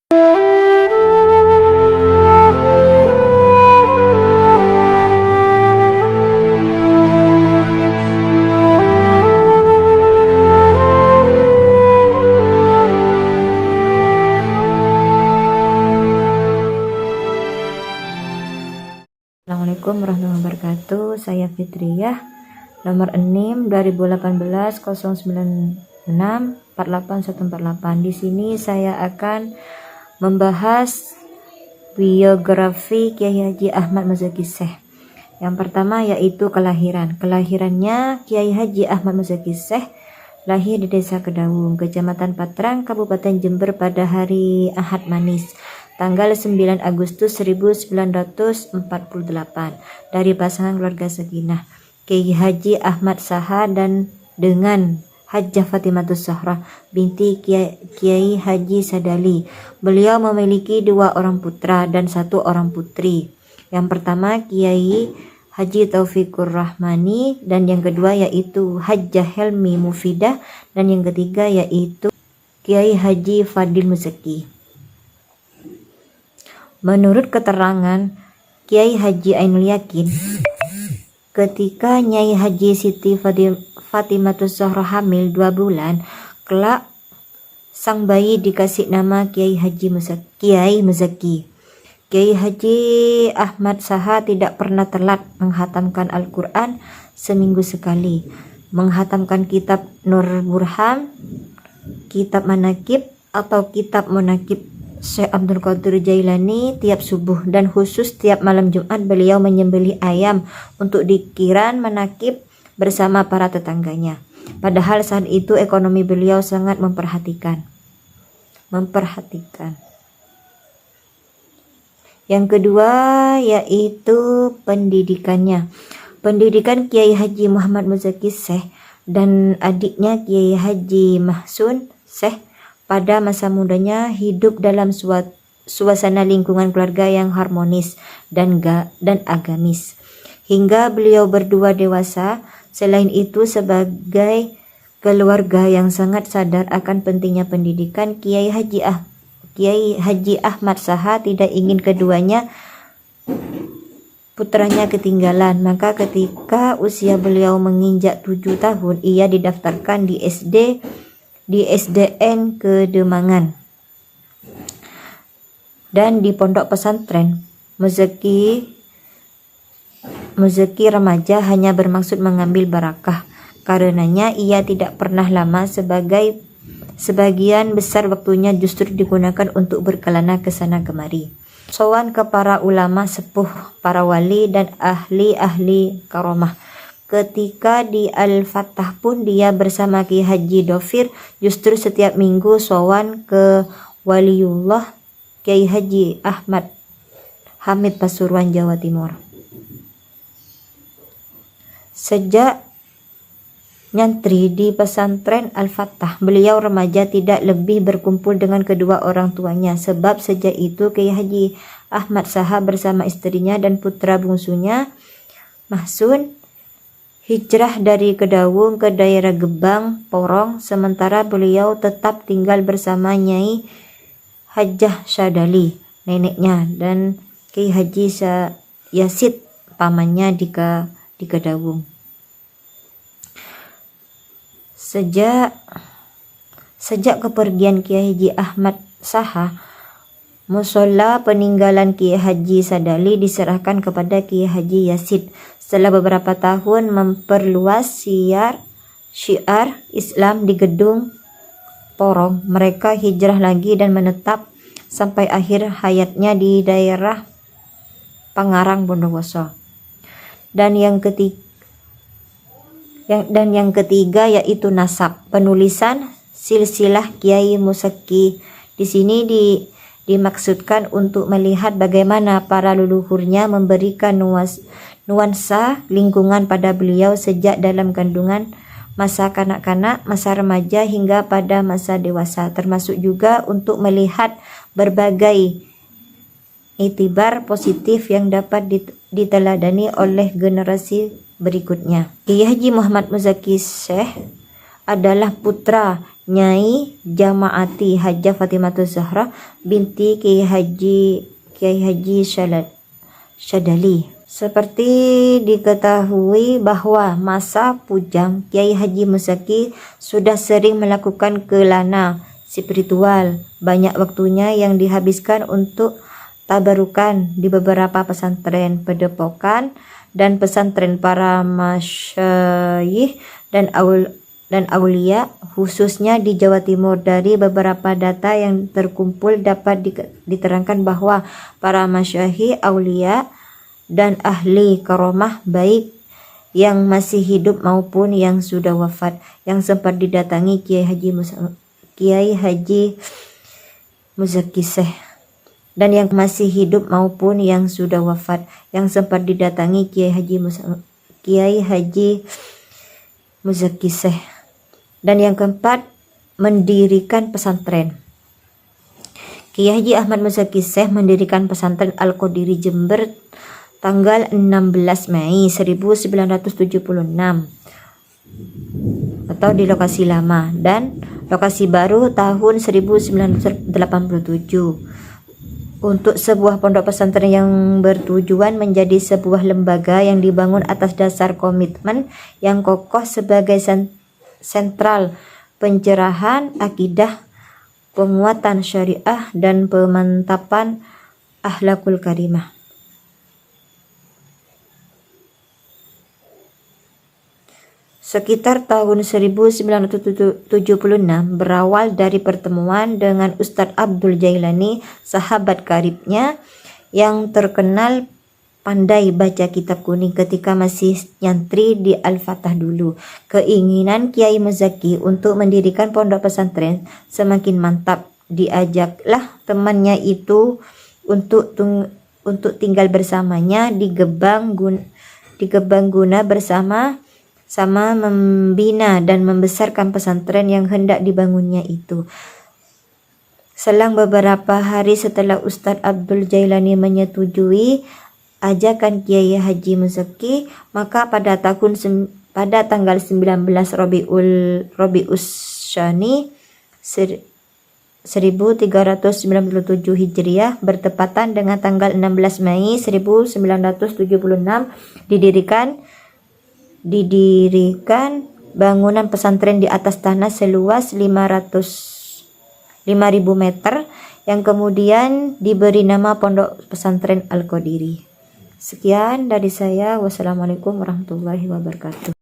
Assalamualaikum warahmatullahi wabarakatuh. Saya Fitriyah, nomor NIM 2018 096 48148. Di sini saya akan membahas biografi Kiai Haji Ahmad Muzaki Syekh. Yang pertama yaitu kelahiran. Kelahirannya Kiai Haji Ahmad Muzaki Syekh lahir di Desa Kedawung, Kecamatan Patrang, Kabupaten Jember pada hari Ahad Manis, tanggal 9 Agustus 1948 dari pasangan keluarga Sakinah Kiai Haji Ahmad Saha dan dengan Hajjah Fatimatus Zahra binti Kiai Haji Sadali. Beliau memiliki 2 orang putra dan 1 orang putri. Yang pertama Kiai Haji Taufikur Rahmani dan yang kedua yaitu Hajjah Helmi Mufidah dan yang ketiga yaitu Kiai Haji Fadil Muzaki. Menurut keterangan Kiai Haji Ainul Yakin, ketika Nyai Haji Siti Fatimatus Zahra hamil 2 bulan, kelak sang bayi dikasih nama Kiai Haji Muzaki. Kiai Haji Ahmad Saha tidak pernah telat menghatamkan Al-Quran seminggu sekali, menghatamkan kitab Nur Burhan, kitab Manakib atau kitab Munakib Syekh Abdul Qadir Jailani tiap subuh, dan khusus tiap malam Jumat beliau menyembelih ayam untuk dikiran manakib bersama para tetangganya. Padahal saat itu ekonomi beliau sangat memperhatikan. Yang kedua yaitu pendidikannya. Pendidikan Kiai Haji Muhammad Muzaki Syekh dan adiknya Kiai Haji Mahsun Syekh pada masa mudanya hidup dalam suasana lingkungan keluarga yang harmonis dan agamis hingga beliau berdua dewasa. Selain itu, sebagai keluarga yang sangat sadar akan pentingnya pendidikan, Kiai Haji Ahmad Saha tidak ingin keduanya putranya ketinggalan. Maka ketika usia beliau menginjak 7 tahun, ia didaftarkan di SDN Kedemangan dan di pondok pesantren Muzaki remaja hanya bermaksud mengambil barakah. Karenanya ia tidak pernah lama, sebagian besar waktunya justru digunakan untuk berkelana ke sana kemari, sowan ke para ulama sepuh, para wali dan ahli karomah. Ketika di Al-Fatah pun dia bersama Ki Haji Dofir justru setiap minggu sowan ke Waliullah Kiai Haji Ahmad Hamid Pasuruan, Jawa Timur. Sejak nyantri di pesantren Al-Fatah, beliau remaja tidak lebih berkumpul dengan kedua orang tuanya, sebab sejak itu Kiai Haji Ahmad Saha bersama istrinya dan putra bungsunya Mahsun hijrah dari Kedawung ke daerah Gebang, Porong, sementara beliau tetap tinggal bersama Nyai Hajjah Sadali, neneknya, dan Kiai Haji Yasid, pamannya di Kedawung. Sejak kepergian Kiai Haji Ahmad Saha, musola peninggalan Kiai Haji Sadali diserahkan kepada Kiai Haji Yasid. Setelah beberapa tahun memperluas syiar Islam di Gedung Porong, mereka hijrah lagi dan menetap sampai akhir hayatnya di daerah Pangarang, Bondowoso. Dan yang ketiga yaitu nasab, penulisan silsilah Kiai Muzaki. Di sini dimaksudkan untuk melihat bagaimana para leluhurnya memberikan nuansa lingkungan pada beliau sejak dalam kandungan, masa kanak-kanak, masa remaja hingga pada masa dewasa, termasuk juga untuk melihat berbagai itibar positif yang dapat diteladani oleh generasi berikutnya. Kiai Haji Muhammad Muzaki Syekh adalah putra Nyai Jamaati Hajjah Fatimah Zahra binti Kiai Haji Syadali. Seperti diketahui bahwa masa pujang Kiai Haji Muzaki sudah sering melakukan kelana spiritual. Banyak waktunya yang dihabiskan untuk tabarukan di beberapa pesantren, padepokan, dan pesantren para masyayikh dan aulia, khususnya di Jawa Timur. Dari beberapa data yang terkumpul dapat diterangkan bahwa para masyayikh, aulia, dan ahli karomah baik yang masih hidup maupun yang sudah wafat yang sempat didatangi Kiai Haji Muzaki Syekh, dan yang masih hidup maupun yang sudah wafat yang sempat didatangi Kiai Haji Muzaki Syekh. Dan yang keempat, mendirikan pesantren. Kiai Haji Ahmad Muzaki Syekh mendirikan pesantren Al-Qadiri Jember tanggal 16 Mei 1976 atau di lokasi lama, dan lokasi baru tahun 1987 untuk sebuah pondok pesantren yang bertujuan menjadi sebuah lembaga yang dibangun atas dasar komitmen yang kokoh sebagai sentral pencerahan akidah, penguatan syariah, dan pemantapan akhlakul karimah. Sekitar tahun 1976 berawal dari pertemuan dengan Ustadz Abdul Jailani, sahabat karibnya yang terkenal pandai baca kitab kuning ketika masih nyantri di Al-Fatah dulu. Keinginan Kiai Muzaki untuk mendirikan pondok pesantren semakin mantap. Diajaklah temannya itu untuk tinggal bersamanya di Gebang Guna sama membina dan membesarkan pesantren yang hendak dibangunnya itu. Selang beberapa hari setelah Ustadz Abdul Jailani menyetujui ajakan Kiai Haji Muzaki, maka pada tanggal 19 Rabiul Syani 1397 Hijriah bertepatan dengan tanggal 16 Mei 1976 didirikan bangunan pesantren di atas tanah seluas 5.000 meter yang kemudian diberi nama Pondok Pesantren Al-Qadiri. Sekian dari saya. Wassalamualaikum warahmatullahi wabarakatuh.